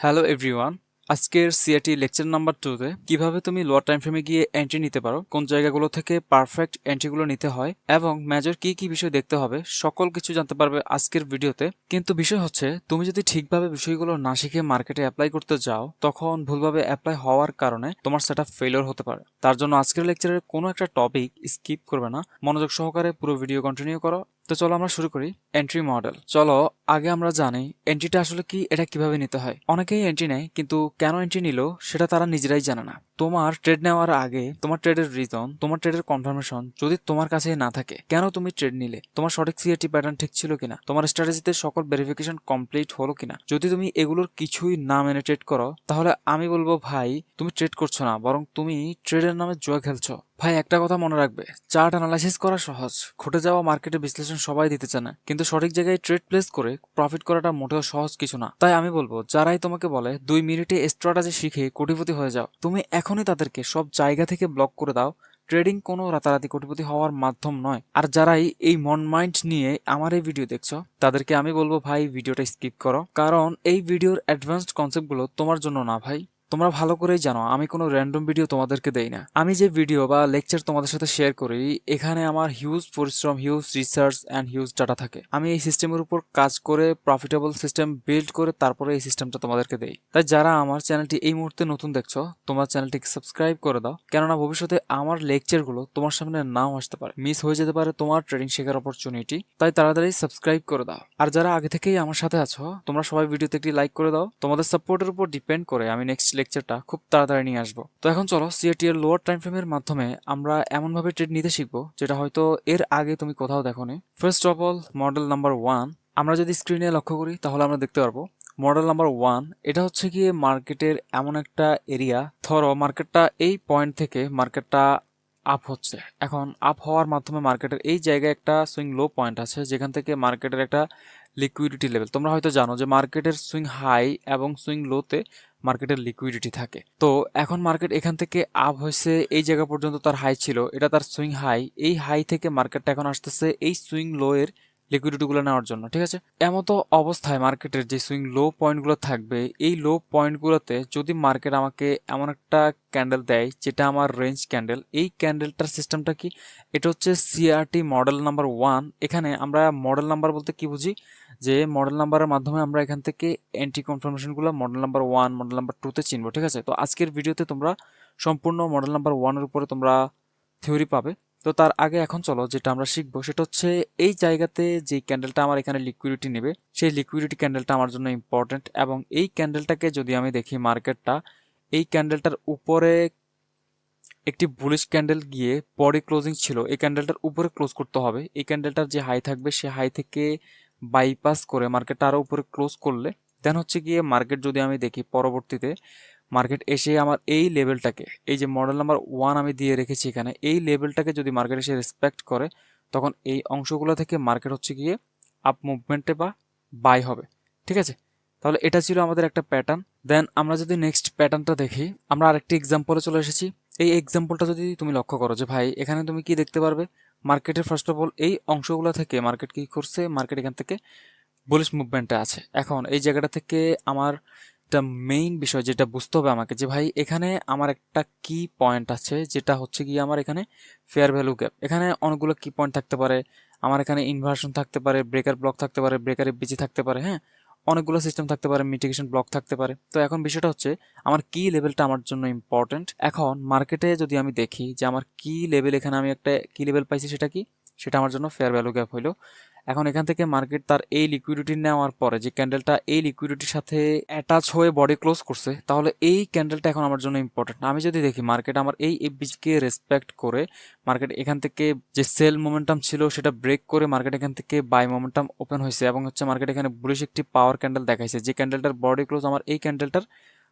Hello everyone, আজকের CRT lecture number 2 তে কিভাবে তুমি লোয়ার টাইম ফ্রেমে গিয়ে এন্ট্রি নিতে পারো, কোন জায়গাগুলো থেকে পারফেক্ট এন্ট্রিগুলো নিতে হয় এবং মেজর কি কি বিষয় দেখতে হবে সকল কিছু জানতে পারবে আজকের ভিডিওতে। কিন্তু বিষয় হচ্ছে, তুমি যদি ঠিকভাবে বিষয়গুলো না শিখে মার্কেটে অ্যাপ্লাই করতে যাও, তখন ভুলভাবে অ্যাপ্লাই হওয়ার কারণে তোমার সেটআপ ফেলিওর হতে পারে। তার জন্য আজকের লেকচারের কোনো একটা টপিক স্কিপ করবে না, মনোযোগ সহকারে পুরো ভিডিও কন্টিনিউ করো। তো চলো আমরা শুরু করি। Entry model. চলো আগে আমরা জানি এন্ট্রিটা আসলে কি, এটা কিভাবে নিতে হয়। অনেকেই এন্ট্রি নেয়, কিন্তু কেন এন্ট্রি নিল সেটা তারা নিজেরাই জানে না। তোমার ট্রেড নেওয়ার আগে তোমার ট্রেডের রিজন, তোমার ট্রেডের কনফার্মেশন যদি তোমার কাছে না থাকে, কেন তুমি ট্রেড নিলে, তোমার সঠিক সিআরটি প্যাটার্ন ঠিক ছিল কিনা, তোমার স্ট্র্যাটেজিতে সকল ভেরিফিকেশন কমপ্লিট হলো কিনা, যদি তুমি এগুলোর কিছুই না মেনে ট্রেড করো, তাহলে আমি বলবো ভাই তুমি ট্রেড করছো না, বরং তুমি ট্রেডের নামে জুয়া খেলছো। ভাই একটা কথা মনে রাখবে, চার্ট অ্যানালাইসিস করা সহজ, ঘটে যাওয়া মার্কেটের বিশ্লেষণ সবাই দিতে চায় না, কিন্তু সঠিক জায়গায় ট্রেড প্লেস করে প্রফিট করাটা মোটেও সহজ কিছু না। তাই আমি বলবো, যারাই তোমাকে বলে 2 মিনিটে স্ট্র্যাটেজি শিখে কোটিপতি হয়ে যাও, তুমি এখনই তাদেরকে সব জায়গা থেকে ব্লক করে দাও। ট্রেডিং কোনো রাতারাতি কোটিপতি হওয়ার মাধ্যম নয়। আর যারাই এই মন মাইন্ড নিয়ে আমার এই ভিডিও দেখছো, তাদেরকে আমি বলবো ভাই ভিডিওটা স্কিপ করো, কারণ এই ভিডিওর অ্যাডভান্সড কনসেপ্টগুলো তোমার জন্য না ভাই। তোমরা ভালো করেই জানো আমি কোনো র্যান্ডম ভিডিও তোমাদেরকে দেই না। আমি যে ভিডিও বা লেকচার তোমাদের সাথে শেয়ার করি, এখানে আমার হিউজ পরিশ্রম, huge research and huge data থাকে। আমি এই সিস্টেমের উপর কাজ করে প্রফিটেবল সিস্টেম বিল্ড করে তারপরে এই সিস্টেমটা তোমাদেরকে দেই। তাই যারা আমার চ্যানেলটি এই মুহূর্তে নতুন দেখছো, তোমার চ্যানেলটিকে সাবস্ক্রাইব করে দাও, কেননা ভবিষ্যতে আমার লেকচারগুলো তোমার সামনে নাও আসতে পারে, মিস হয়ে যেতে পারে তোমার ট্রেডিং শেখার অপরচুনিটি। তাই তাড়াতাড়ি সাবস্ক্রাইব করে দাও। আর যারা আগে থেকেই আমার সাথে আছো, তোমরা সবাই ভিডিওতে একটি লাইক করে দাও। তোমাদের সাপোর্টের উপর ডিপেন্ড করে আমি নেক্সট লেকচারটা খুব তাড়াতাড়ি নিয়ে আসবো। তো এখন চলো সিআরটি এর লোয়ার টাইম ফ্রেমের মাধ্যমে আমরা এমনভাবে ট্রেড নিতে শিখবো যেটা হয়তো এর আগে তুমি কোথাও দেখোনি। First of all, model number 1 আমরা যদি স্ক্রিনে লক্ষ্য করি তাহলে আমরা দেখতে পারবো মডেল নাম্বার 1 এটা হচ্ছে গিয়ে মার্কেটের এমন একটা এরিয়া। ধরো মার্কেটটা এই পয়েন্ট থেকে মার্কেটটা আপ হচ্ছে। এখন আপ হওয়ার মাধ্যমে মার্কেটের এই জায়গায় একটা সুইং লো পয়েন্ট আছে, যেখান থেকে মার্কেটের একটা লিকুইডিটি লেভেল। তোমরা হয়তো জানো যে মার্কেটের সুইং হাই এবং সুইং লোতে মার্কেটের লিকুইডিটি থাকে। তো এখন মার্কেট এখান থেকে আপ হয়েছে, এই জায়গা পর্যন্ত তার হাই ছিল, এটা তার সুইং হাই। এই হাই থেকে মার্কেটটা এখন আসতেছে এই সুইং লো এর লিকুইডিটিগুলো নেওয়ার জন্য, ঠিক আছে। এমতো অবস্থায় মার্কেটের যে সুইং লো পয়েন্টগুলো থাকবে, এই লো পয়েন্টগুলোতে যদি মার্কেট আমাকে এমন একটা ক্যান্ডেল দেয় যেটা আমার রেঞ্জ ক্যান্ডেল, এই ক্যান্ডেলটার সিস্টেমটা কি, এটা হচ্ছে সিআরটি মডেল নাম্বার 1। এখানে আমরা মডেল নাম্বার বলতে কি বুঝি, যে মডেল নাম্বারের মাধ্যমে আমরা এখান থেকে এন্ট্রি কনফার্মেশনগুলো মডেল নাম্বার 1 মডেল নাম্বার 2তে চিনবো, ঠিক আছে। তো আজকের ভিডিওতে তোমরা সম্পূর্ণ মডেল নাম্বার 1 এর উপরে তোমরা থিওরি পাবে। তো তার আগে এখন চলো যেটা আমরা শিখবো সেটা হচ্ছে, এই জায়গাতে যে ক্যান্ডেলটা আমার এখানে লিকুইডিটি নেবে, সেই লিকুইডিটি ক্যান্ডেলটা আমার জন্য ইম্পর্টেন্ট। এবং এই ক্যান্ডেলটাকে যদি আমি দেখি, মার্কেটটা এই ক্যান্ডেলটার উপরে একটি বুলিশ ক্যান্ডেল গিয়ে বডি ক্লোজিং ছিল, এই ক্যান্ডেলটার উপরে ক্লোজ করতে হবে। এই ক্যান্ডেলটার যে হাই থাকবে, সে হাই থেকে বাইপাস করে মার্কেটটা আরো উপরে ক্লোজ করলে দেন হচ্ছে গিয়ে মার্কেট যদি আমি দেখি পরবর্তীতে মার্কেট এসে আমার এই লেভেলটাকে, এই যে মডেল নাম্বার 1 আমি দিয়ে রেখেছি এখানে, এই লেভেলটাকে যদি মার্কেট এসে রেসপেক্ট করে, তখন এই অংশগুলো থেকে মার্কেট হচ্ছে গিয়ে আপ মুভমেন্টে বা বাই হবে, ঠিক আছে। তাহলে এটা ছিল আমাদের একটা প্যাটার্ন। দেন আমরা যদি নেক্সট প্যাটার্নটা দেখি, আমরা আরেকটি এক্সাম্পলে চলে এসেছি। এই এক্সাম্পলটা যদি তুমি লক্ষ্য করো, যে ভাই এখানে তুমি কি দেখতে পারবে, মার্কেটের ফার্স্ট অফ অল এই অংশগুলো থেকে মার্কেট কি করছে, মার্কেট এখান থেকে বুলিশ মুভমেন্টে আছে। এখন এই জায়গাটা থেকে আমার একটা মেইন বিষয় যেটা বুঝতে হবে আমাকে, যে ভাই এখানে আমার একটা কি পয়েন্ট আছে, যেটা হচ্ছে গিয়ে আমার এখানে ফেয়ার ভ্যালু গ্যাপ। এখানে অনেকগুলো কি পয়েন্ট থাকতে পারে, আমার এখানে ইনভার্সন থাকতে পারে, ব্রেকার ব্লক থাকতে পারে, ব্রেকারে বিচি থাকতে পারে, হ্যাঁ, অনেকগুলো সিস্টেম থাকতে পারে, মিটিগেশন ব্লক থাকতে পারে। তো এখন বিষয়টা হচ্ছে আমার কি লেভেলটা আমার জন্য ইম্পর্টেন্ট। এখন মার্কেটে যদি আমি দেখি যে আমার কি লেভেল, এখানে আমি একটা কি লেভেল পাইছি, সেটা কি, সেটা আমার জন্য ফেয়ার ভ্যালু গ্যাপ হইলো। এখন এখান থেকে মার্কেট তার এই লিকুইডিটি নেওয়ার পরে যে ক্যান্ডেলটা এই লিকুইডিটির সাথে অ্যাটাচ হয়ে বডি ক্লোজ করছে, তাহলে এই ক্যান্ডেলটা এখন আমার জন্য ইম্পর্টেন্ট। আমি যদি দেখি মার্কেট আমার এই এফবিকে রেসপেক্ট করে মার্কেট এখান থেকে যে সেল মোমেন্টাম ছিল সেটা ব্রেক করে মার্কেট এখান থেকে বাই মোমেন্টাম ওপেন হয়েছে, এবং হচ্ছে মার্কেট এখানে বুলিশ একটি পাওয়ার ক্যান্ডেল দেখাইছে, যে ক্যান্ডেলটার বডি ক্লোজ আমার এই ক্যান্ডেলটার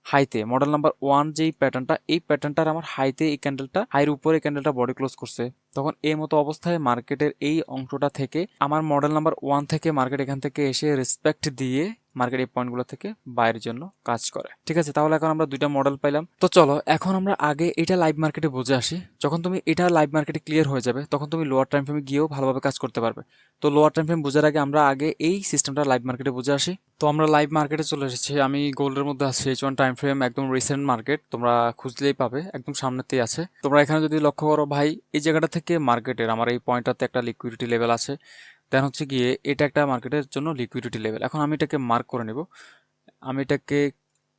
হাইতে, মডেল নাম্বার 1 যেই প্যাটার্নটা, এই প্যাটার্নটার আমার হাইতে এই ক্যান্ডেলটা, হাইয়ের উপরে এই ক্যান্ডেলটা বডি ক্লোজ করছে। তখন এই মতো অবস্থায় মার্কেটের এই অংশটা থেকে আমার মডেল নাম্বার 1 থেকে মার্কেট এখান থেকে এসে রেসপেক্ট দিয়ে মার্কেট এই পয়েন্টগুলো থেকে বাইরের জন্য কাজ করে। ঠিক আছে, তাহলে এখন আমরা দুইটা মডেল পাইলাম। তো চলো এখন আমরা আগে এটা লাইভ মার্কেটে বুঝে আসি। যখন তুমি এটা লাইভ মার্কেটে ক্লিয়ার হয়ে যাবে তখন তুমি লোয়ার টাইম ফ্রেমে গিয়েও ভালোভাবে কাজ করতে পারবে। তো লোয়ার টাইম ফ্রেম বোঝার আগে আমরা আগে এই সিস্টেমটা লাইভ মার্কেটে বুঝে আসি। তো আমরা লাইভ মার্কেটে চলে এসেছি, আমি গোল্ডের মধ্যে আছি। H1 টাইম ফ্রেম, একদম রিসেন্ট মার্কেট, তোমরা খুঁজলেই পাবে, একদম সামনেতেই আছে। তোমরা এখানে যদি লক্ষ্য করো ভাই, এই জায়গাটা থেকে মার্কেটের আমার এই পয়েন্টটাতে একটা লিকুইডিটি লেভেল আছে, দেন হচ্ছে গিয়ে এটা একটা মার্কেটের জন্য লিকুইডিটি লেভেল। এখন আমি এটাকে মার্ক করে নেব, আমি এটাকে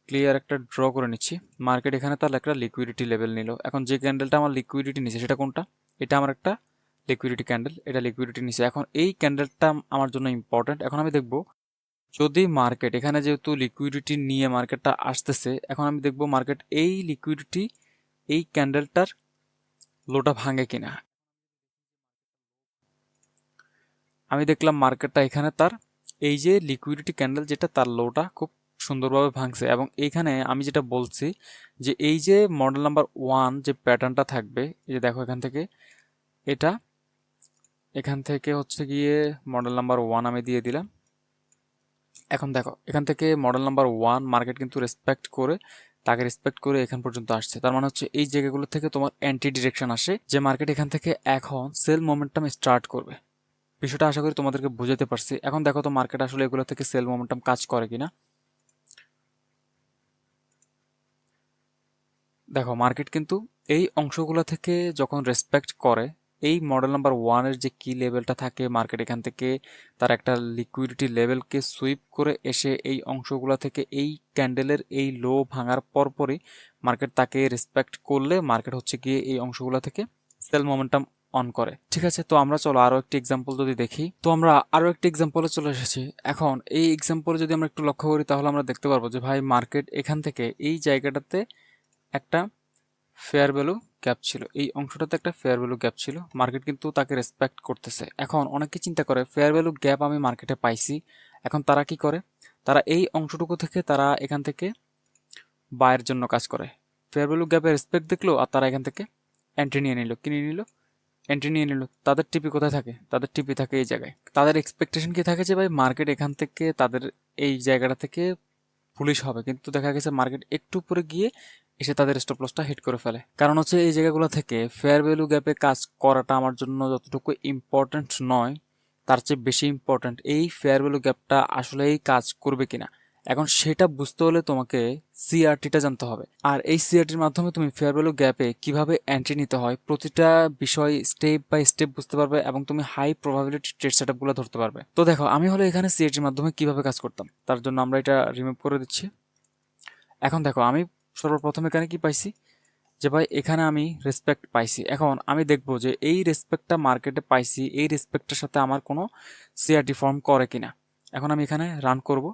ক্লিয়ার একটা ড্র করে নিচ্ছি। মার্কেট এখানে তার একটা লিকুইডিটি লেভেল নিল। এখন যে ক্যান্ডেলটা আমার লিকুইডিটি নিছে সেটা কোনটা? এটা আমার একটা লিকুইডিটি ক্যান্ডেল, এটা লিকুইডিটি নিছে। এখন এই ক্যান্ডেলটা আমার জন্য ইম্পর্টেন্ট। এখন আমি দেখব যদি মার্কেট এখানে যেহেতু লিকুইডিটি নিয়ে মার্কেটটা আসতেছে, এখন আমি দেখব মার্কেট এই লিকুইডিটি এই ক্যান্ডেলটার লোটা ভাঙে কিনা। আমি দেখলাম মার্কেটটা এখানে তার এই যে লিকুইডিটি ক্যান্ডেল যেটা তার লোটা খুব সুন্দরভাবে ভাঙছে। এবং এইখানে আমি যেটা বলছি যে এই যে মডেল নাম্বার 1 যে প্যাটার্নটা থাকবে, এই যে দেখো এখান থেকে এটা, এখান থেকে হচ্ছে গিয়ে মডেল নাম্বার 1 আমি দিয়ে দিলাম। এখন দেখো এখান থেকে মডেল নাম্বার 1 মার্কেট কিন্তু রেসপেক্ট করে, তাকে রেসপেক্ট করে এখান পর্যন্ত আসছে। তার মানে হচ্ছে এই জায়গাগুলো থেকে তোমার অ্যান্টি ডিরেকশন আসে, যে মার্কেট এখান থেকে এখন সেল মোমেন্টাম স্টার্ট করবে। বিষয়টা আশা করি তোমাদেরকে বুঝাতে পারছি। এখন দেখো তো মার্কেট আসলে এগুলো থেকে সেল মোমেন্টাম কাজ করে কিনা। দেখো মার্কেট কিন্তু এই অংশগুলো থেকে যখন রেসপেক্ট করে, এই মডেল নাম্বার 1 এর যে কি লেভেলটা থাকে, মার্কেট এখান থেকে তার একটা লিকুইডিটি লেভেলকে সুইপ করে এসে এই অংশগুলো থেকে এই ক্যান্ডেলের এই লো ভাঙার পরপরই মার্কেট তাকে রেসপেক্ট করলে মার্কেট হচ্ছে গিয়ে এই অংশগুলো থেকে সেল মোমেন্টাম অন করে। ঠিক আছে, তো আমরা চলো আরো একটি এক্সাম্পল যদি দেখি। তো আমরা আরো একটি এক্সাম্পলে চলে এসেছি। এখন এই এক্সাম্পলে যদি আমরা একটু লক্ষ্য করি তাহলে আমরা দেখতে পারবো যে ভাই মার্কেট এখান থেকে এই জায়গাটাতে একটা ফেয়ার ভ্যালু গ্যাপ ছিল, এই অংশটাতে একটা ফেয়ার ভ্যালু গ্যাপ ছিল, মার্কেট কিন্তু তাকে রেসপেক্ট করতেছে। এখন অনেকে চিন্তা করে ফেয়ার ভ্যালু গ্যাপ আমি মার্কেটে পাইছি, এখন তারা কি করে, তারা এই অংশটুকু থেকে তারা এখান থেকে বায়ের জন্য কাজ করে। ফেয়ার ভ্যালু গ্যাপে রেসপেক্ট দেখলো আর তারা এখান থেকে এন্ট্রি নিয়ে নিল, কিনে নিল, এন্ট্রি নিয়ে নিল। তাদের টিপি কোথায় থাকে? তাদের টিপি থাকে এই জায়গায়। তাদের এক্সপেকটেশন কি থাকে যে ভাই মার্কেট এখান থেকে তাদের এই জায়গাটা থেকে পুলিশ হবে, কিন্তু দেখা গেছে মার্কেট একটু উপরে গিয়ে এসে তাদের স্টপ লসটা হিট করে ফেলে। কারণ হচ্ছে এই জায়গাগুলো থেকে ফেয়ার ভ্যালু গ্যাপে কাজ করাটা আমার জন্য যতটুকু ইম্পর্ট্যান্ট নয়, তার চেয়ে বেশি ইম্পর্ট্যান্ট এই ফেয়ার ভ্যালু গ্যাপটা আসলেই কাজ করবে কিনা। এখন সেটা বুঝতে হলে তোমাকে সিআরটিটা জানতে হবে। আর এই সিআরটির মাধ্যমে তুমি ফেয়ার ভ্যালু গ্যাপে কিভাবে এন্ট্রি নিতে হয় প্রতিটা বিষয় স্টেপ বাই স্টেপ বুঝতে পারবে এবং তুমি হাই প্রবাবিলিটি ট্রেড সেটআপগুলো ধরতে পারবে। তো দেখো আমি হলো এখানে সিআরটির মাধ্যমে কিভাবে কাজ করতাম, তার জন্য আমরা এটা রিমুভ করে দিচ্ছি। এখন দেখো আমি সর্বপ্রথম এখানে কি পাইছি, যে ভাই এখানে আমি রেসপেক্ট পাইছি। এখন আমি দেখবো যে এই রেসপেক্টটা মার্কেটে পাইছি, এই রেসপেক্টের সাথে আমার কোনো সিআরটি ফর্ম করে কিনা। এখন আমি এখানে রান করব।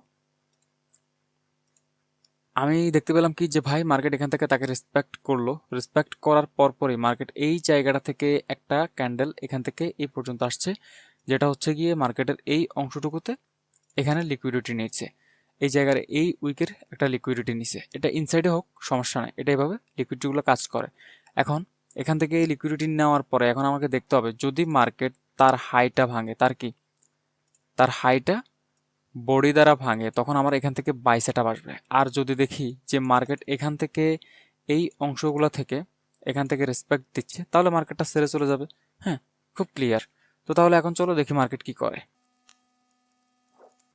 আমি দেখতে পেলাম কি যে ভাই মার্কেট এখান থেকে তাকে রেসপেক্ট করলো, রেসপেক্ট করার পরপরই মার্কেট এই জায়গাটা থেকে একটা ক্যান্ডেল এখান থেকে এই পর্যন্ত আসছে, যেটা হচ্ছে গিয়ে মার্কেটের এই অংশটুকুতে এখানে লিকুইডিটি নিচ্ছে। এই জায়গার এই উইকের একটা লিকুইডিটি নিছে, এটা ইনসাইডে হোক সমস্যা নাই, এটা এভাবে লিকুইডিটিগুলো কাজ করে। এখন এখান থেকে এই লিকুইডিটি নেওয়ার পরে এখন আমাকে দেখতে হবে যদি মার্কেট তার হাইটা ভাঙে, তার কি, তার হাইটা বডি দ্বারা ভাঙে, তখন আমার এখান থেকে বাই সেটআপ আসবে। আর যদি দেখি যে মার্কেট এখান থেকে এই অংশগুলো থেকে এখান থেকে রেসপেক্ট দিচ্ছে, তাহলে মার্কেটটা সেরে চলে যাবে। হ্যাঁ, খুব ক্লিয়ার। তো তাহলে এখন চলো দেখি মার্কেট কি করে।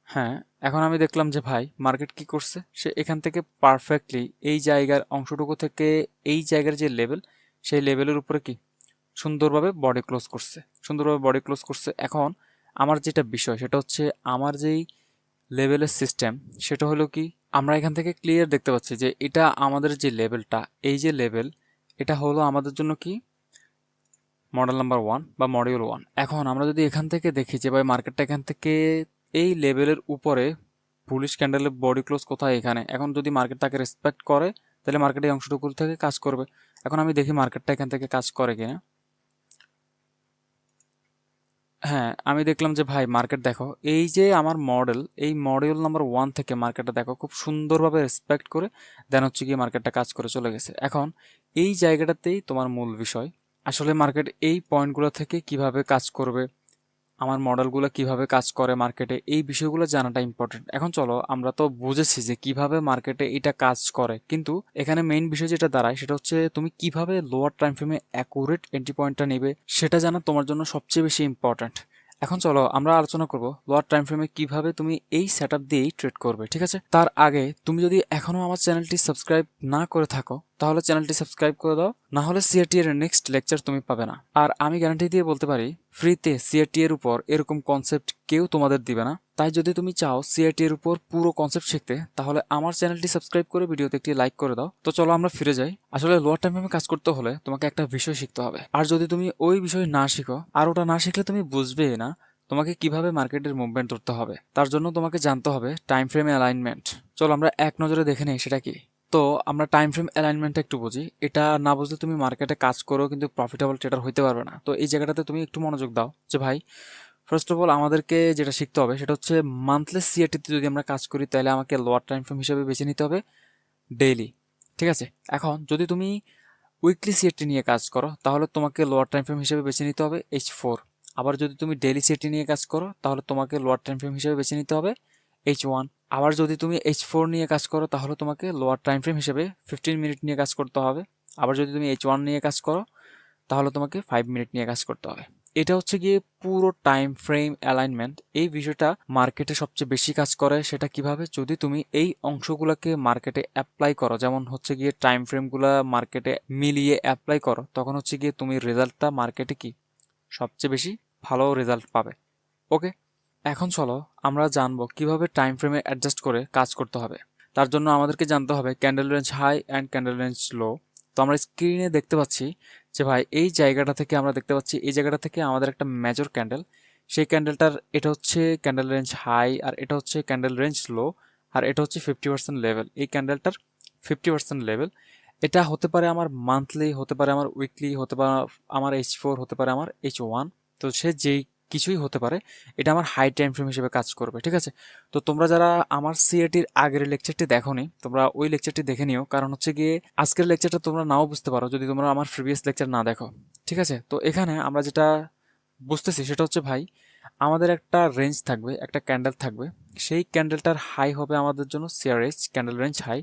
হ্যাঁ, এখন আমি দেখলাম যে ভাই মার্কেট কি করছে, সে এখান থেকে পারফেক্টলি এই জায়গার অংশটুকু থেকে এই জায়গার যে লেভেল, সেই লেভেলের উপরে কি সুন্দরভাবে বডি ক্লোজ করছে, সুন্দরভাবে বডি ক্লোজ করছে। এখন আমার যেটা বিষয় সেটা হচ্ছে আমার যেই লেভেলের সিস্টেম, সেটা হলো কি, আমরা এখান থেকে ক্লিয়ার দেখতে পাচ্ছি যে এটা আমাদের যে লেভেলটা, এই যে লেভেল, এটা হলো আমাদের জন্য কি মডেল নাম্বার 1 বা মডিউল 1। এখন আমরা যদি এখান থেকে দেখি যে ভাই মার্কেটটা এখান থেকে এই লেভেলের উপরে বুলিশ ক্যান্ডেলের বডি ক্লোজ কোথায়, এখানে। এখন যদি মার্কেট তাকে রেসপেক্ট করে তাহলে মার্কেট এই অংশটুকু থেকে কাজ করবে। এখন আমি দেখি মার্কেটটা এখান থেকে কাজ করে কিনা। হ্যাঁ, আমি দেখলাম যে ভাই মার্কেট দেখো এই যে আমার মডেল, এই মডিউল নাম্বার 1 থেকে মার্কেটটা দেখো খুব সুন্দরভাবে রেসপেক্ট করে দেন হচ্ছে গিয়ে মার্কেটটা কাজ করে চলে গেছে। এখন এই জায়গাটাতেই তোমার মূল বিষয়, আসলে মার্কেট এই পয়েন্টগুলো থেকে কিভাবে কাজ করবে, আমার মডেলগুলো কিভাবে কাজ করে মার্কেটে, এই বিষয়গুলো জানাটা ইম্পর্টেন্ট। এখন চলো, আমরা তো বুঝেছি যে কিভাবে মার্কেটে এটা কাজ করে, কিন্তু এখানে মেইন বিষয় যেটা দাঁড়ায় সেটা হচ্ছে তুমি কিভাবে লোয়ার টাইম ফ্রেমে অ্যাকুরেট এন্ট্রি পয়েন্টটা নেবে, সেটা জানা তোমার জন্য সবচেয়ে বেশি ইম্পর্টেন্ট। এখন চলো আমরা আলোচনা করব লোয়ার টাইম ফ্রেমে কিভাবে তুমি এই সেটআপ দিয়েই ট্রেড করবে, ঠিক আছে? তার আগে তুমি যদি এখনো আমার চ্যানেলটি সাবস্ক্রাইব না করে থাকো তাহলে চ্যানেলটি সাবস্ক্রাইব করে দাও, না হলে সিআরটি এর নেক্সট লেকচার তুমি পাবে না। আর আমি গ্যারান্টি দিয়ে বলতে পারি, ফ্রিতে সিআরটি এর উপর এরকম কনসেপ্ট কেউ তোমাদের দিবে না। তাই যদি তুমি চাও সিআরটি এর উপর পুরো কনসেপ্ট শিখতে, তাহলে আমার চ্যানেলটি সাবস্ক্রাইব করে ভিডিওতে একটি লাইক করে দাও। তো চলো আমরা ফিরে যাই। আসলে লোয়ার টাইম ফ্রেমে কাজ করতে হলে তোমাকে একটা বিষয় শিখতে হবে, আর যদি তুমি ওই বিষয় না শিখো, আর ওটা না শিখলে তুমি বুঝবে না তোমাকে কিভাবে মার্কেটের মুভমেন্ট ধরতে হবে। তার জন্য তোমাকে জানতে হবে টাইম ফ্রেম অ্যালাইনমেন্ট। চলো আমরা এক নজরে দেখে নেই সেটা কি। তো আমরা টাইম ফ্রেম অ্যালাইনমেন্টটা একটু বুঝি। এটা না বুঝলে তুমি মার্কেটে কাজ করো কিন্তু প্রফিটেবল ট্রেডার হইতে পারবে না। তো এই জায়গাটাতে তুমি একটু মনোযোগ দাও যে ভাই, ফার্স্ট অফ অল আমাদেরকে যেটা শিখতে হবে সেটা হচ্ছে মান্থলি সিআরটিতে যদি আমরা কাজ করি তাহলে আমাকে লোয়ার টাইম ফ্রেম হিসেবে বেছে নিতে হবে ডেইলি, ঠিক আছে? এখন যদি তুমি উইকলি সিআরটি নিয়ে কাজ করো তাহলে তোমাকে লোয়ার টাইম ফ্রেম হিসেবে বেছে নিতে হবে H4। আবার যদি তুমি ডেইলি সিআরটি নিয়ে কাজ করো তাহলে তোমাকে লোয়ার টাইম ফ্রেম হিসেবে বেছে নিতে হবে H1। আবার যদি তুমি H4 নিয়ে কাজ করো তাহলে তোমাকে লোয়ার টাইম ফ্রেম হিসেবে 15 মিনিট নিয়ে কাজ করতে হবে। আবার যদি তুমি H1 নিয়ে কাজ করো তাহলে তোমাকে 5 মিনিট নিয়ে কাজ করতে হবে। এটা হচ্ছে গিয়ে পুরো টাইম ফ্রেম অ্যালাইনমেন্ট। এই বিষয়টা মার্কেটে সবচেয়ে বেশি কাজ করে। সেটা কিভাবে, যদি তুমি এই অংশগুলোকে মার্কেটে অ্যাপ্লাই করো, যেমন হচ্ছে গিয়ে টাইম ফ্রেমগুলা মার্কেটে মিলিয়ে অ্যাপ্লাই করো, তখন হচ্ছে গিয়ে তুমি রেজাল্টটা মার্কেটে কি সবচেয়ে বেশি ভালো রেজাল্ট পাবে। ওকে, এখন চলো আমরা জানবো কিভাবে টাইম ফ্রেমে অ্যাডজাস্ট করে কাজ করতে হবে। তার জন্য আমাদেরকে জানতে হবে candle range high and candle range low. তো আমরা স্ক্রিনে দেখতে পাচ্ছি যে ভাই এই জায়গাটা থেকে আমরা দেখতে পাচ্ছি এই জায়গাটা থেকে আমাদের একটা মেজর ক্যান্ডেল, সেই ক্যান্ডেলটার এটা হচ্ছে ক্যান্ডেল রেঞ্জ হাই, আর এটা হচ্ছে ক্যান্ডেল রেঞ্জ লো, আর এটা হচ্ছে 50% লেভেল। এই ক্যান্ডেলটার 50% লেভেল, এটা হতে পারে আমার মান্থলি, হতে পারে আমার উইকলি, হতে পারে আমার H4, হতে পারে আমার H1। তো সে যেই কিছুই হতে পারে, এটা আমার হাই টাইম ফ্রেম হিসেবে কাজ করবে, ঠিক আছে? তো তোমরা যারা আমার সিএটির আগের লেকচারটি দেখোনি, তোমরা ওই লেকচারটি দেখে নিও, কারণ হচ্ছে গিয়ে আজকের লেকচারটা তোমরা নাও বুঝতে পারো যদি তোমরা আমার প্রিভিয়াস লেকচার না দেখো, ঠিক আছে? তো এখানে আমরা যেটা বুঝতেছি সেটা হচ্ছে ভাই, আমাদের একটা রেঞ্জ থাকবে, একটা ক্যান্ডেল থাকবে, সেই ক্যান্ডেলটার হাই হবে আমাদের জন্য সিআরএইচ ক্যান্ডেল রেঞ্জ হাই।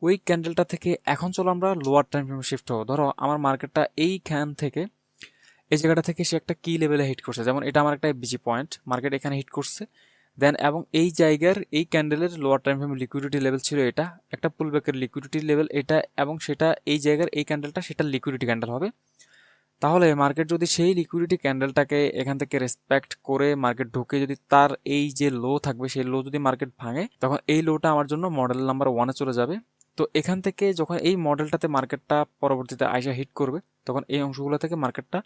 ওই ক্যান্ডেলটা থেকে এখন চলো আমরা লোয়ার টাইম ফ্রেমে শিফট হবো। ধরো আমার মার্কেটটা এইখান থেকে এই জায়গাটা থেকে সে একটা কি লেভেলে হিট করছে, যেমন এটা আমার একটা বিজি পয়েন্ট, মার্কেট এখানে হিট করছে দেন, এবং এই জায়গার এই ক্যান্ডেলের lower time frame liquidity level ছিল এটা, একটা পুল ব্যাকের লিকুইডিটি লেভেল এটা, এবং সেটা এই জায়গার এই ক্যান্ডেলটা সেটা লিকুইডিটি ক্যান্ডেল হবে। তাহলে মার্কেট যদি সেই লিকুইডিটি ক্যান্ডেলটাকে এখান থেকে রেসপেক্ট করে মার্কেট ঢুকে যদি তার এই যে লো থাকবে সেই লো যদি মার্কেট ভাঙে, তখন এই লোটা আমার জন্য মডেল নাম্বার 1-এ চলে যাবে। তো এখান থেকে যখন এই মডেলটাতে মার্কেটটা পরবর্তীতে আইসা হিট করবে, তখন এই অংশগুলো থেকে মার্কেটটা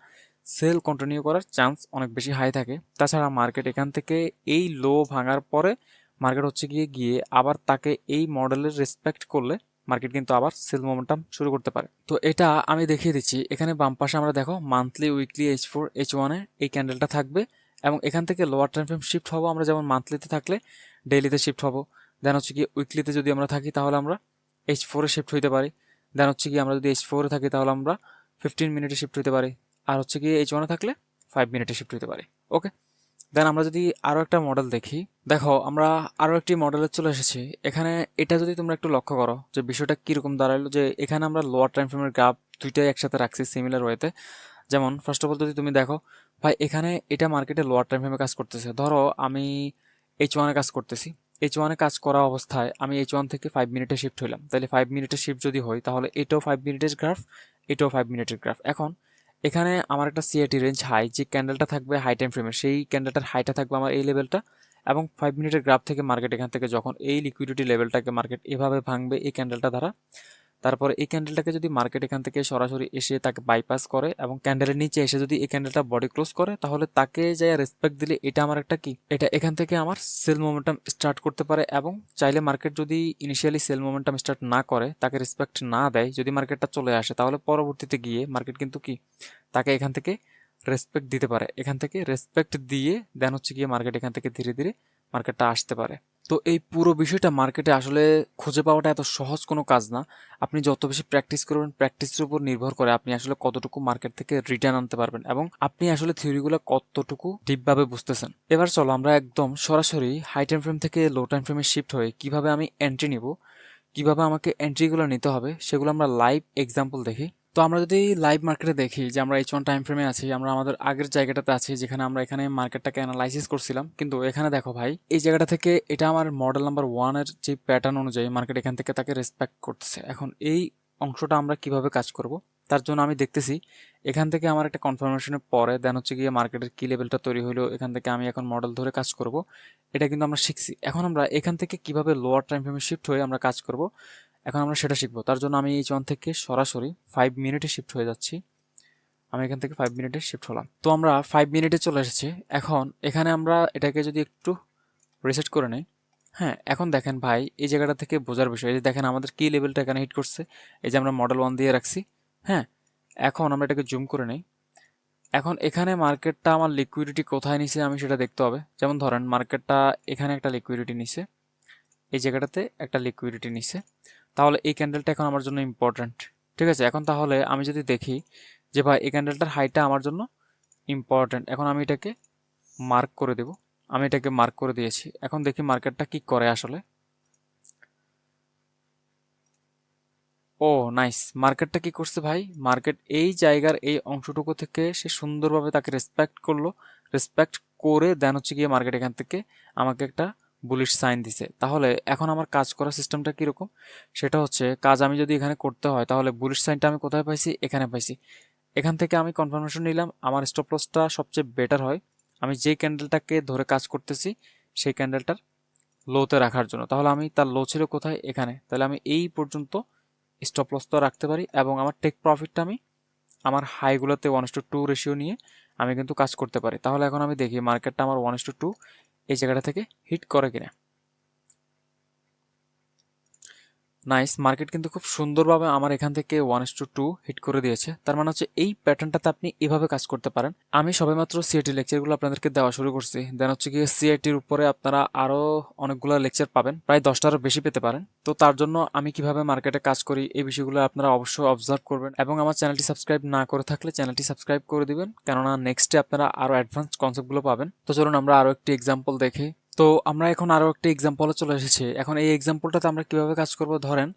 সেল কন্টিনিউ করার চান্স অনেক বেশি হাই থাকে। তাছাড়া মার্কেট এখান থেকে এই লো ভাঙার পরে মার্কেট হচ্ছে গিয়ে গিয়ে আবার তাকে এই মডেলের রেসপেক্ট করলে মার্কেট কিন্তু আবার সেল মোমেন্টাম শুরু করতে পারে। তো এটা আমি দেখিয়ে দিচ্ছি। এখানে বাম পাশে আমরা দেখো মান্থলি, উইকলি, H4, H1 এ এই ক্যান্ডেলটা থাকবে, এবং এখান থেকে লোয়ার টাইম ফ্রেম শিফট হবো আমরা, যেমন মান্থলিতে থাকলে ডেইলিতে শিফট হবো। দেন হচ্ছে কি উইকলিতে যদি আমরা থাকি তাহলে আমরা H4 এ শিফট হইতে পারি। দেন হচ্ছে কি আমরা যদি H4 এ থাকি তাহলে আমরা 15 মিনিটে শিফট হইতে পারি। আর হচ্ছে কি H1 এ থাকলে 5 মিনিটে শিফট হইতে পারি। ওকে, দেন আমরা যদি আরো একটা মডেল দেখি, দেখো আমরা আরো একটি মডেলে চলে এসেছি। এখানে এটা যদি তোমরা একটু লক্ষ্য করো যে বিষয়টা কিরকম দাঁড়ালো, যে এখানে আমরা লোয়ার টাইম ফ্রেমের গ্রাফ দুইটাই একসাথে রাখছি সিমিলার ওয়েতে। যেমন ফার্স্ট অফ অল যদি তুমি দেখো ভাই, এখানে এটা মার্কেটে লোয়ার টাইম ফ্রেমে কাজ করতেছে। ধরো আমি H1 এ কাজ করতেছি, H1 এ কাজ করা অবস্থায় আমি H1 থেকে 5 মিনিটে শিফট হইলাম, তাহলে 5 মিনিটের শিফট যদি হয় তাহলে এটাও 5 মিনিটের গ্রাফ, এটাও 5 মিনিটের গ্রাফ। এখন এখানে আমার একটা সিআইটি রেঞ্জ হাই, যে ক্যান্ডেলটা থাকবে হাই টাইম ফ্রেমের, সেই ক্যান্ডেলটার হাইটা থাকবে আমার এই লেভেলটা, এবং 5 মিনিটের গ্রাফ থেকে মার্কেট এখান থেকে যখন এই লিকুইডিটি লেভেলটাকে মার্কেট এভাবে ভাঙবে এই ক্যান্ডেলটা দ্বারা, তারপরে এই ক্যান্ডেলটাকে যদি মার্কেট এখান থেকে সরাসরি এসে তাকে বাইপাস করে এবং ক্যান্ডেলের নিচে এসে যদি এই ক্যান্ডেলটা বডি ক্লোজ করে, তাহলে তাকে যাই রেসপেক্ট দিলে এটা আমার একটা কি, এটা এখান থেকে আমার সেল মোমেন্টাম স্টার্ট করতে পারে। এবং চাইলে মার্কেট যদি ইনিশিয়ালি সেল মোমেন্টাম স্টার্ট না করে, তাকে রেসপেক্ট না দেয়, যদি মার্কেটটা চলে আসে, তাহলে পরবর্তীতে গিয়ে মার্কেট কিন্তু কি তাকে এখান থেকে রেসপেক্ট দিতে পারে। এখান থেকে রেসপেক্ট দিয়ে দেন হচ্ছে গিয়ে মার্কেট এখান থেকে ধীরে ধীরে মার্কেটটা আসতে পারে। তো এই পুরো বিষয়টা মার্কেটে আসলে খুঁজে পাওয়াটা এত সহজ কোনো কাজ না। আপনি যত বেশি প্র্যাকটিস করবেন, প্র্যাকটিসের উপর নির্ভর করে আপনি আসলে কতটুকু মার্কেট থেকে রিটার্ন আনতে পারবেন এবং আপনি আসলে থিওরিগুলো কতটুকু ডিপভাবে বুঝতেছেন। এবার চলো আমরা একদম সরাসরি হাই টাইম ফ্রেম থেকে লো টাইম ফ্রেমে শিফট হয়ে কিভাবে আমি এন্ট্রি নিব, কিভাবে আমাকে এন্ট্রিগুলো নিতে হবে সেগুলো আমরা লাইভ এক্সাম্পল দেখি। তো আমরা যদি লাইভ মার্কেটে দেখি যে আমরা H1 টাইম ফ্রেমে আছি, আমরা আমাদের আগের জায়গাটাতে আছি যেখানে আমরা এখানে মার্কেটটাকে অ্যানালাইসিস করছিলাম, কিন্তু এখানে দেখো ভাই এই জায়গাটা থেকে এটা আমার মডেল নাম্বার 1 এর যে প্যাটার্ন অনুযায়ী মার্কেট এখান থেকে তাকে রেসপেক্ট করতেছে। এখন এই অংশটা আমরা কিভাবে কাজ করব, তার জন্য আমি দেখতেছি এখান থেকে আমার একটা কনফার্মেশনের পরে দেন হচ্ছে গিয়ে মার্কেটের কি লেভেলটা তৈরি হলো, এখান থেকে আমি এখন মডেল ধরে কাজ করব। এটা কিন্তু আমরা শিখছি। এখন আমরা এখান থেকে কিভাবে লোয়ার টাইম ফ্রেমে শিফট হয়ে আমরা কাজ করব, এখন আমরা সেটা শিখবো। তার জন্য আমি H1 থেকে সরাসরি 5 মিনিটে শিফট হয়ে যাচ্ছি। আমি এখান থেকে 5 মিনিটে শিফট হলাম। তো আমরা 5 মিনিটে চলে এসেছি। এখন এখানে আমরা এটাকে যদি একটু রিসেট করে নেই, হ্যাঁ এখন দেখেন ভাই এই জায়গাটা থেকে বোঝার বিষয়, এই যে দেখেন আমাদের কি লেভেলটা এখানে হিট করছে, এই যে আমরা মডেল 1 দিয়ে রাখছি। হ্যাঁ, এখন আমরা এটাকে জুম করে নেই। এখন এখানে মার্কেটটা আমার লিকুইডিটি কোথায় নিছে আমি সেটা দেখতে হবে। যেমন ধরেন মার্কেটটা এখানে একটা লিকুইডিটি নিছে, এই জায়গাটাতে একটা লিকুইডিটি নিছে, তাহলে এই ক্যান্ডেলটা এখন আমার জন্য ইম্পর্ট্যান্ট। ঠিক আছে, এখন তাহলে আমি যদি দেখি যে ভাই এই ক্যান্ডেলটার হাইটা আমার জন্য ইম্পর্ট্যান্ট, এখন আমি এটাকে মার্ক করে দেব। আমি এটাকে মার্ক করে দিয়েছি। এখন দেখি মার্কেটটা কি করে আসলে। ও নাইস, মার্কেটটা কি করছে ভাই, মার্কেট এই জায়গার এই অংশটুকু থেকে সে সুন্দরভাবে তাকে রেসপেক্ট করলো। রেসপেক্ট করে দেন হচ্ছে গিয়ে মার্কেট এখান থেকে আমাকে একটা বুলিশ সাইন দিছে। তাহলে এখন আমার কাজ করার সিস্টেমটা কীরকম, সেটা হচ্ছে কাজ আমি যদি এখানে করতে হয় তাহলে বুলিশ সাইনটা আমি কোথায় পাইছি, এখানে পাইছি। এখান থেকে আমি কনফার্মেশন নিলাম আমার স্টপ লসটা সবচেয়ে বেটার হয় আমি যে ক্যান্ডেলটাকে ধরে কাজ করতেছি সেই ক্যান্ডেলটার লোতে রাখার জন্য। তাহলে আমি তার লো ছিল কোথায়, এখানে, তাহলে আমি এই পর্যন্ত স্টপ লস তো রাখতে পারি এবং আমার টেক প্রফিটটা আমি আমার হাইগুলোতে 1:2 রেশিও নিয়ে আমি কিন্তু কাজ করতে পারি। তাহলে এখন আমি দেখি মার্কেটটা আমার 1:2 এই জায়গাটা থেকে হিট করে কিনা। নাইস, মার্কেট কিন্তু খুব সুন্দরভাবে আমার এখান থেকে 1:2 হিট করে দিয়েছে। তার মানে হচ্ছে এই প্যাটার্নটাতে আপনি এভাবে কাজ করতে পারেন। আমি সবেমাত্র সিআইটি লেকচারগুলো আপনাদেরকে দেওয়া শুরু করছি, দেন হচ্ছে গিয়ে সিআইটির উপরে আপনারা আরও অনেকগুলো লেকচার পাবেন, প্রায় 10টারও বেশি পেতে পারেন। তো তার জন্য আমি কিভাবে মার্কেটে কাজ করি এই বিষয়গুলো আপনারা অবশ্যই অবজার্ভ করবেন এবং আমার চ্যানেলটি সাবস্ক্রাইব না করে থাকলে চ্যানেলটি সাবস্ক্রাইব করে দিবেন, কেননা নেক্সটে আপনারা আরও অ্যাডভান্স কনসেপ্টগুলো পাবেন। তো চলুন আমরা আরও একটি এক্সাম্পল দেখি। তো আমরা এখন আরও একটা এক্সাম্পলে চলে এসেছি। এখন এই এক্সাম্পলটাতে আমরা কিভাবে কাজ করব, ধরেন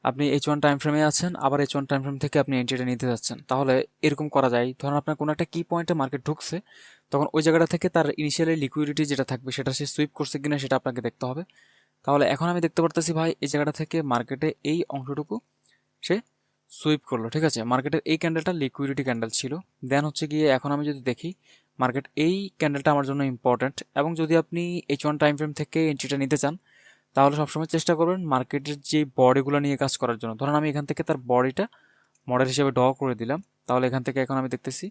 আপনি H1 টাইম ফ্রেমে আছেন, আবার H1 টাইম ফ্রেম থেকে আপনি এন্ট্রিটা নিতে যাচ্ছেন। তাহলে এরকম করা যায়, ধরেন আপনার কোনো একটা কি পয়েন্টে মার্কেট ঢুকছে, তখন ওই জায়গাটা থেকে তার ইনিশিয়ালি লিকুইডিটি যেটা থাকবে সেটা সে সুইপ করছে কিনা সেটা আপনাকে দেখতে হবে। তাহলে এখন আমি দেখতে পারতেছি ভাই এই জায়গাটা থেকে মার্কেটে এই অংশটুকু সে সুইপ করলো। ঠিক আছে, মার্কেটের এই ক্যান্ডেলটা লিকুইডিটি ক্যান্ডেল ছিল। দেন হচ্ছে গিয়ে এখন আমি যদি দেখি মার্কেট এই ক্যান্ডেলটা আমার জন্য ইম্পর্ট্যান্ট এবং যদি আপনি H1 টাইম ফ্রেম থেকে এন্ট্রিটা নিতে চান তাহলে সবসময় চেষ্টা করবেন মার্কেটের যে বডিগুলো নিয়ে কাজ করার জন্য। ধরুন আমি এখান থেকে তার বডিটা মডেল হিসেবে ড্র করে দিলাম, তাহলে এখান থেকে এখন আমি দেখতেছি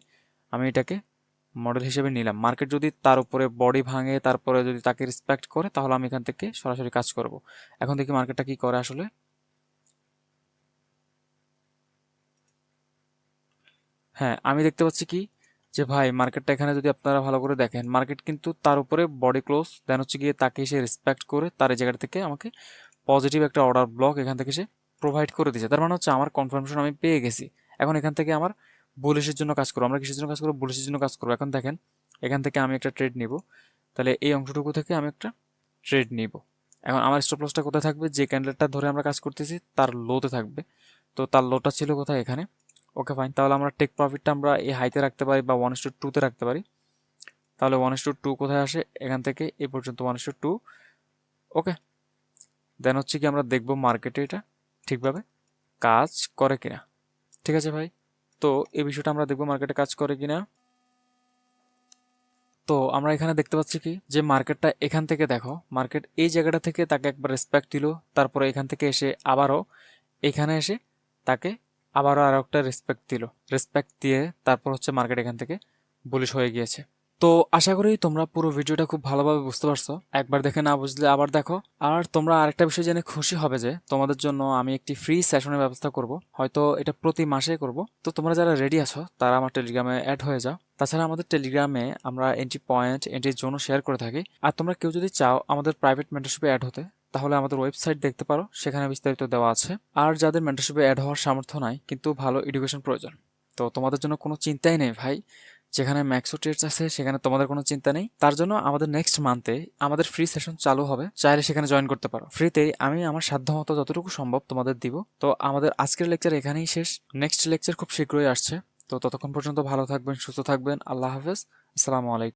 আমি এটাকে মডেল হিসেবে নিলাম। মার্কেট যদি তার উপরে বডি ভাঙে তারপরে যদি তাকে রেসপেক্ট করে তাহলে আমি এখান থেকে সরাসরি কাজ করব। এখন দেখি মার্কেটটা কি করে আসলে। হ্যাঁ, আমি দেখতে পাচ্ছি কি যে ভাই মার্কেটটা এখানে যদি আপনারা ভালো করে দেখেন মার্কেট কিন্তু তার উপরে বডি ক্লোজ দেন হচ্ছে গিয়ে তাকে সে রেসপেক্ট করে তার এই জায়গা থেকে আমাকে পজিটিভ একটা অর্ডার ব্লক এখান থেকে সে প্রোভাইড করে দিয়েছে। তার মানে হচ্ছে আমার কনফার্মেশন আমি পেয়ে গেছি। এখন এখান থেকে আমার বুলিশের জন্য কাজ করবো। আমরা কিসের জন্য কাজ করবো, বুলিশের জন্য কাজ করবো। এখন দেখেন এখান থেকে আমি একটা ট্রেড নিব, তাহলে এই অংশটুকু থেকে আমি একটা ট্রেড নিব। এখন আমার স্টপ লসটা কোথায় থাকবে, যে ক্যান্ডেলটা ধরে আমরা কাজ করতেছি তার লোতে থাকবে। তো তার লোটা ছিল কোথায়, এখানে। ওকে ফাইন, তাহলে আমরা টেক প্রফিটটা আমরা এই হাইতে রাখতে পারি বা 1:2 রাখতে পারি। তাহলে 1:2 কোথায় আসে, এখান থেকে এই পর্যন্ত 1:2। ওকে, দেন হচ্ছে কি আমরা দেখব মার্কেটে এটা ঠিকভাবে কাজ করে কিনা। ঠিক আছে ভাই, তো এই বিষয়টা আমরা দেখবো মার্কেটে কাজ করে কিনা। তো আমরা এখানে দেখতে পাচ্ছি কি যে মার্কেটটা এখান থেকে দেখো মার্কেট এই জায়গাটা থেকে তাকে একবার রেসপেক্ট দিল, তারপরে এখান থেকে এসে আবারও এখানে এসে তাকে আবারও আরো একটা রেসপেক্ট দিল। রেসপেক্ট দিয়ে তারপর হচ্ছে মার্কেট এখান থেকে বুলিশ হয়ে গিয়েছে। তো আশা করি তোমরা পুরো ভিডিওটা খুব ভালোভাবে বুঝতে পারছো। একবার দেখে না বুঝলে আবার দেখো। আর তোমরা আরেকটা বিষয় জেনে খুশি হবে যে তোমাদের জন্য আমি একটি ফ্রি সেশনের ব্যবস্থা করব, হয়তো এটা প্রতি মাসে করব। তো তোমরা যারা রেডি আছো তারা আমার টেলিগ্রামে অ্যাড হয়ে যাও। তাছাড়া আমাদের টেলিগ্রামে আমরা এন্ট্রি পয়েন্ট, এন্ট্রির জন্য শেয়ার করে থাকি। আর তোমরা কেউ যদি চাও আমাদের প্রাইভেট মেন্টরশিপে অ্যাড হতে, তাহলে আমাদের ওয়েবসাইট দেখতে পারো, সেখানে বিস্তারিত দেওয়া আছে। আর যাদের মেন্টরশিপে অ্যাড হওয়ার সামর্থ্য নাই কিন্তু ভালো এডুকেশন প্রয়োজন, তো তোমাদের জন্য কোনো চিন্তাই নেই ভাই। যেখানে ম্যাক্সো ট্রেডস আছে সেখানে তোমাদের কোনো চিন্তা নেই। তার জন্য আমাদের নেক্সট মান্থে আমাদের ফ্রি সেশন চালু হবে, চাইলে সেখানে জয়েন করতে পারো ফ্রিতেই। আমি আমার সাধ্যমতো যতটুকু সম্ভব তোমাদের দিব। তো আমাদের আজকের লেকচার এখানেই শেষ। নেক্সট লেকচার খুব শীঘ্রই আসছে। তো ততক্ষণ পর্যন্ত ভালো থাকবেন, সুস্থ থাকবেন। আল্লাহ হাফেজ। আসসালামু আলাইকুম।